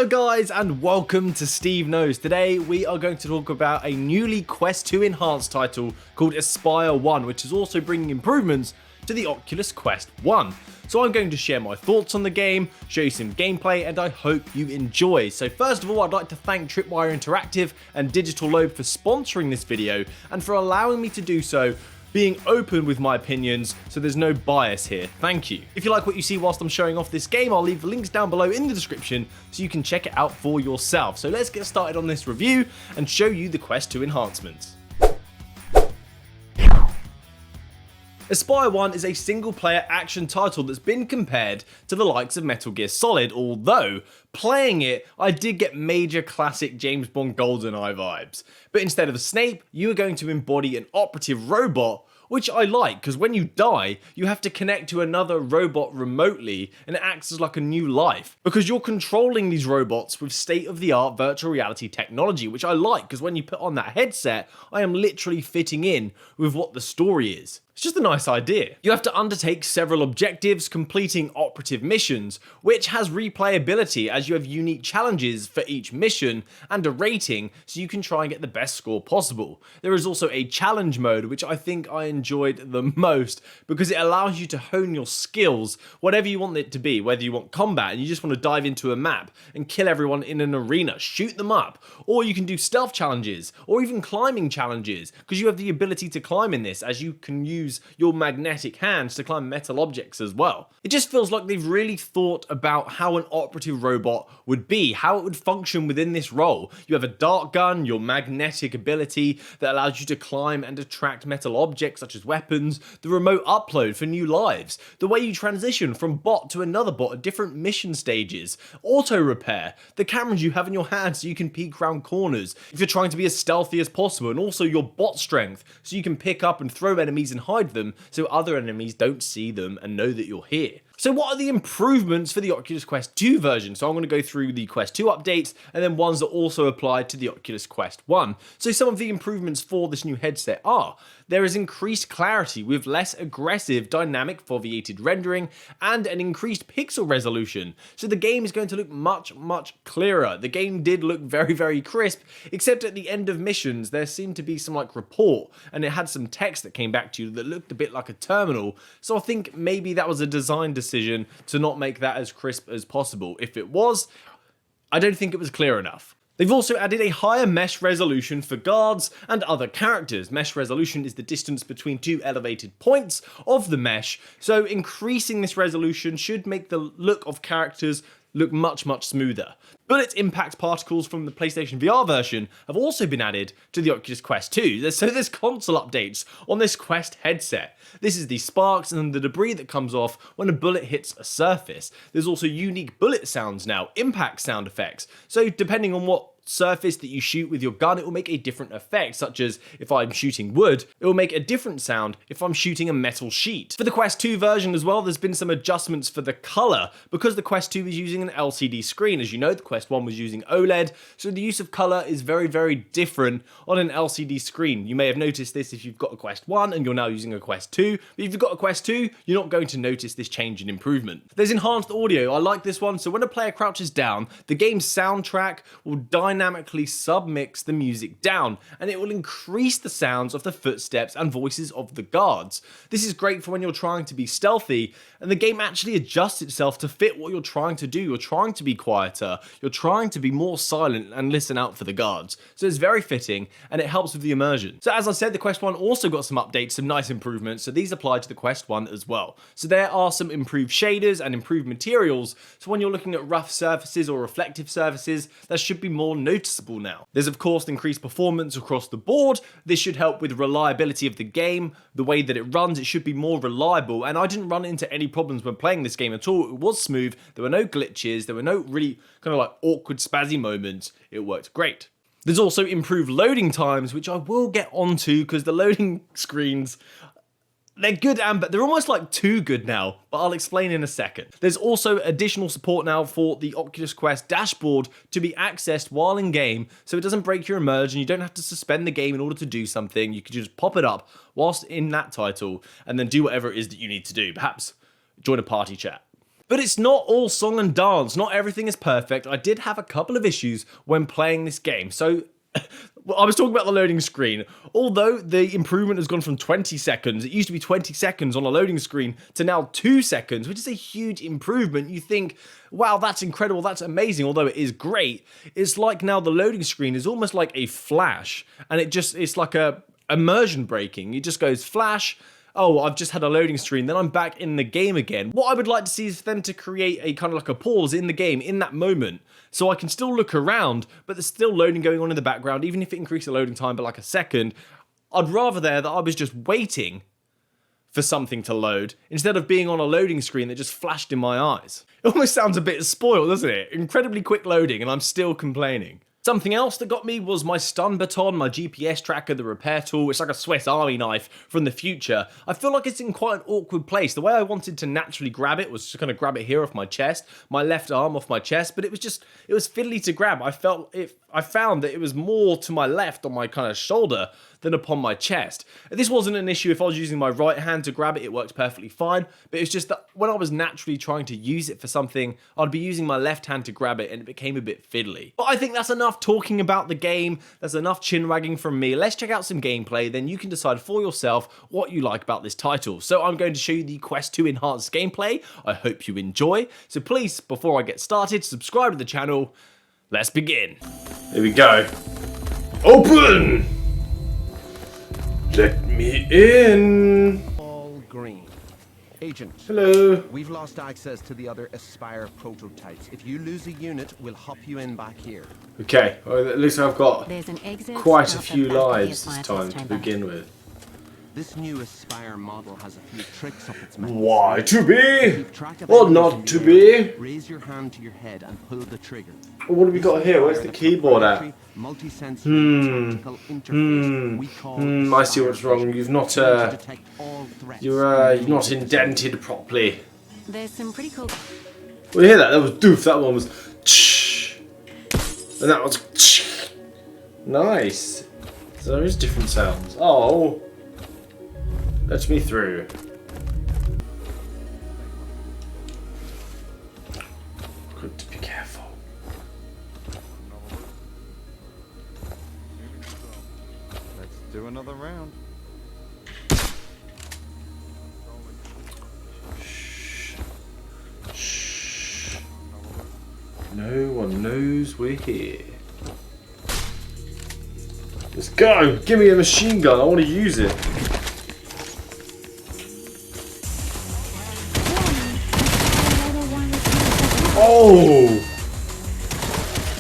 Hello guys and welcome to Steve Knows. Today we are going to talk about a newly Quest 2 enhanced title called Espire 1, which is also bringing improvements to the Oculus Quest 1. So I'm going to share my thoughts on the game, show you some gameplay, and I hope you enjoy. So first of all, I'd like to thank Tripwire Interactive and Digital Lobe for sponsoring this video and for allowing me to do so, being open with my opinions, so there's no bias here. Thank you. If you like what you see whilst I'm showing off this game, I'll leave the links down below in the description so you can check it out for yourself. So let's get started on this review and show you the Quest 2 enhancements. Espire 1 is a single-player action title that's been compared to the likes of Metal Gear Solid, although playing it, I did get major classic James Bond GoldenEye vibes. But instead of Snape, you are going to embody an operative robot, which I like, because when you die, you have to connect to another robot remotely, and it acts as like a new life. Because you're controlling these robots with state-of-the-art virtual reality technology, which I like, because when you put on that headset, I am literally fitting in with what the story is. It's just a nice idea. You have to undertake several objectives, completing operative missions, which has replayability as you have unique challenges for each mission and a rating, so you can try and get the best score possible. There is also a challenge mode, which I think I enjoyed the most because it allows you to hone your skills, whatever you want it to be, whether you want combat and you just want to dive into a map and kill everyone in an arena, shoot them up, or you can do stealth challenges, or even climbing challenges, because you have the ability to climb in this, as you can use your magnetic hands to climb metal objects as well. It just feels like they've really thought about how an operative robot would be, how it would function within this role. You have a dart gun, your magnetic ability that allows you to climb and attract metal objects such as weapons, the remote upload for new lives, the way you transition from bot to another bot at different mission stages, auto repair, the cameras you have in your hand so you can peek around corners if you're trying to be as stealthy as possible, and also your bot strength so you can pick up and throw enemies and hide them so other enemies don't see them and know that you're here. So what are the improvements for the Oculus Quest 2 version? So I'm going to go through the Quest 2 updates and then ones that also apply to the Oculus Quest 1. So some of the improvements for this new headset are: there is increased clarity with less aggressive dynamic foveated rendering and an increased pixel resolution. So the game is going to look much clearer. The game did look very crisp, except at the end of missions there seemed to be some like report and it had some text that came back to you that looked a bit like a terminal. So I think maybe that was a design decision to not make that as crisp as possible. If it was, I don't think it was clear enough. They've also added a higher mesh resolution for guards and other characters. Mesh resolution is the distance between two elevated points of the mesh, so increasing this resolution should make the look of characters look much smoother. Bullet impact particles from the PlayStation VR version have also been added to the Oculus Quest 2, so there's console updates on this Quest headset. This is the sparks and the debris that comes off when a bullet hits a surface. There's also unique bullet sounds now, impact sound effects, so depending on what surface that you shoot with your gun, it will make a different effect, such as if I'm shooting wood, it will make a different sound if I'm shooting a metal sheet. For the Quest 2 version as well, there's been some adjustments for the colour, because the Quest 2 is using an LCD screen. As you know, the Quest 1 was using OLED, so the use of colour is very different on an LCD screen. You may have noticed this if you've got a Quest 1 and you're now using a Quest 2, but if you've got a Quest 2, you're not going to notice this change in improvement. There's enhanced audio. I like this one, so when a player crouches down, the game's soundtrack will dynamically submix the music down, and it will increase the sounds of the footsteps and voices of the guards. This is great for when you're trying to be stealthy, and the game actually adjusts itself to fit what you're trying to do. You're trying to be quieter, you're trying to be more silent and listen out for the guards. So it's very fitting, and it helps with the immersion. So as I said, the Quest 1 also got some updates, some nice improvements, so these apply to the Quest 1 as well. So there are some improved shaders and improved materials, so when you're looking at rough surfaces or reflective surfaces, that should be more noticeable now. There's of course increased performance across the board. This should help with reliability of the game, the way that it runs. It should be more reliable, and I didn't run into any problems when playing this game at all. It was smooth, there were no glitches, there were no really kind of like awkward spazzy moments. It worked great. There's also improved loading times, which I will get onto because the loading screens, they're good, but they're almost like too good now, but I'll explain in a second. There's also additional support now for the Oculus Quest dashboard to be accessed while in game, so it doesn't break your immersion. You don't have to suspend the game in order to do something. You can just pop it up whilst in that title and then do whatever it is that you need to do. Perhaps join a party chat. But it's not all song and dance, not everything is perfect. I did have a couple of issues when playing this game. So I was talking about the loading screen. Although the improvement has gone from 20 seconds, it used to be 20 seconds on a loading screen, to now 2 seconds, which is a huge improvement. You think, wow, that's incredible, that's amazing, although it is great. It's like now the loading screen is almost like a flash, and it's like a immersion breaking. It just goes flash, oh, I've just had a loading screen, then I'm back in the game again. What I would like to see is them to create a kind of like a pause in the game, in that moment, so I can still look around, but there's still loading going on in the background, even if it increased the loading time by like a second. I'd rather there that I was just waiting for something to load, instead of being on a loading screen that just flashed in my eyes. It almost sounds a bit spoiled, doesn't it? Incredibly quick loading, and I'm still complaining. Something else that got me was my stun baton, my GPS tracker, the repair tool. It's like a Swiss Army knife from the future. I feel like it's in quite an awkward place. The way I wanted to naturally grab it was to kind of grab it here off my chest, my left arm off my chest, but it was fiddly to grab. I found that it was more to my left on my kind of shoulder than upon my chest. This wasn't an issue if I was using my right hand to grab it, it worked perfectly fine, but it's just that when I was naturally trying to use it for something, I'd be using my left hand to grab it and it became a bit fiddly. But I think that's enough talking about the game, that's enough chin wagging from me. Let's check out some gameplay, then you can decide for yourself what you like about this title. So I'm going to show you the Quest 2 enhanced gameplay. I hope you enjoy. So please, before I get started, subscribe to the channel. Let's begin. Here we go. Open! Let me in. All green. Agent. Hello. We've lost access to the other Espire prototypes. If you lose a unit, we'll hop you in back here. Okay, well, at least I've got quite a few lives this time to begin with. This new Espire model has a few tricks up its sleeve. Why to be? Or not to be? Raise your hand to your head and pull the trigger. Well, what have we got here? Where's the keyboard at? I see what's wrong. You've not you've not indented properly. There's some pretty cool. Well, you hear that? That was doof. That one was and that was nice. So there is different sounds. Oh, let me through. Good to be careful. Let's do another round. Shh. Shh. No one knows we're here. Let's go! Give me a machine gun, I want to use it. Oh!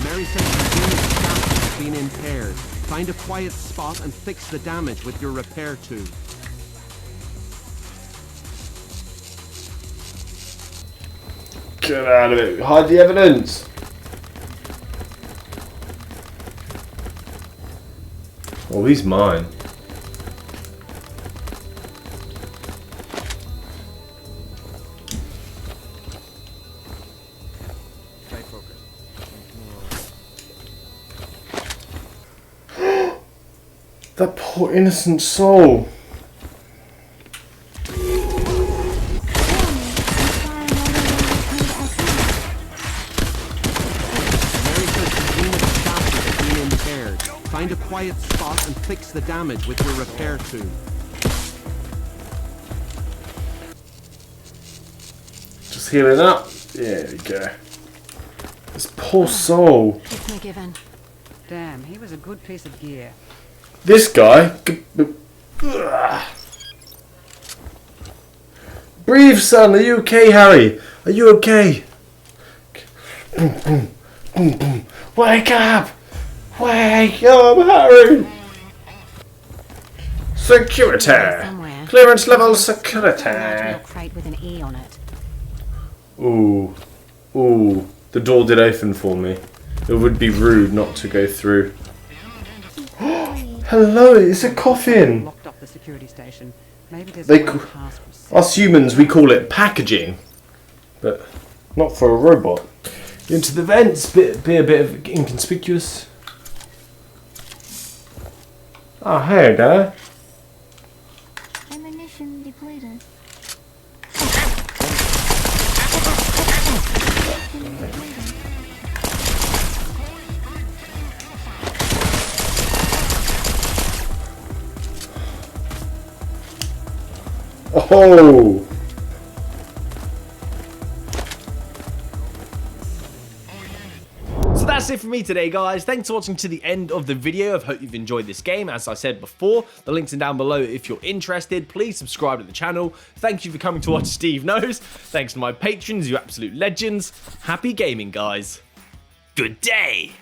Mary says the unit's staff has been impaired. Find a quiet spot and fix the damage with your repair tool. Get out of it. Hide the evidence. Oh, he's mine. Stay focused. That poor innocent soul. Find a quiet spot and fix the damage with your repair tool. Just healing up. There we go. This poor soul. It's me given. Damn, he was a good piece of gear. This guy. Breathe, son. Are you okay, Harry? Are you okay? Boom, boom, boom, boom. Wake up! Wake up, Harry! Security! Clearance level security! Crate with an E on it. Ooh. Ooh. The door did open for me. It would be rude not to go through. Hello, it's a coffin! Locked up the security station. Maybe there's They a way ca- past was set. Us humans, we call it packaging. But not for a robot. Into the vents, be a bit of inconspicuous. Oh, hey there. Ammunition depleted. Oh! So that's it for me today, guys. Thanks for watching to the end of the video. I hope you've enjoyed this game. As I said before, the links are down below if you're interested. Please subscribe to the channel. Thank you for coming to watch Steve Knows. Thanks to my patrons, you absolute legends. Happy gaming, guys. Good day.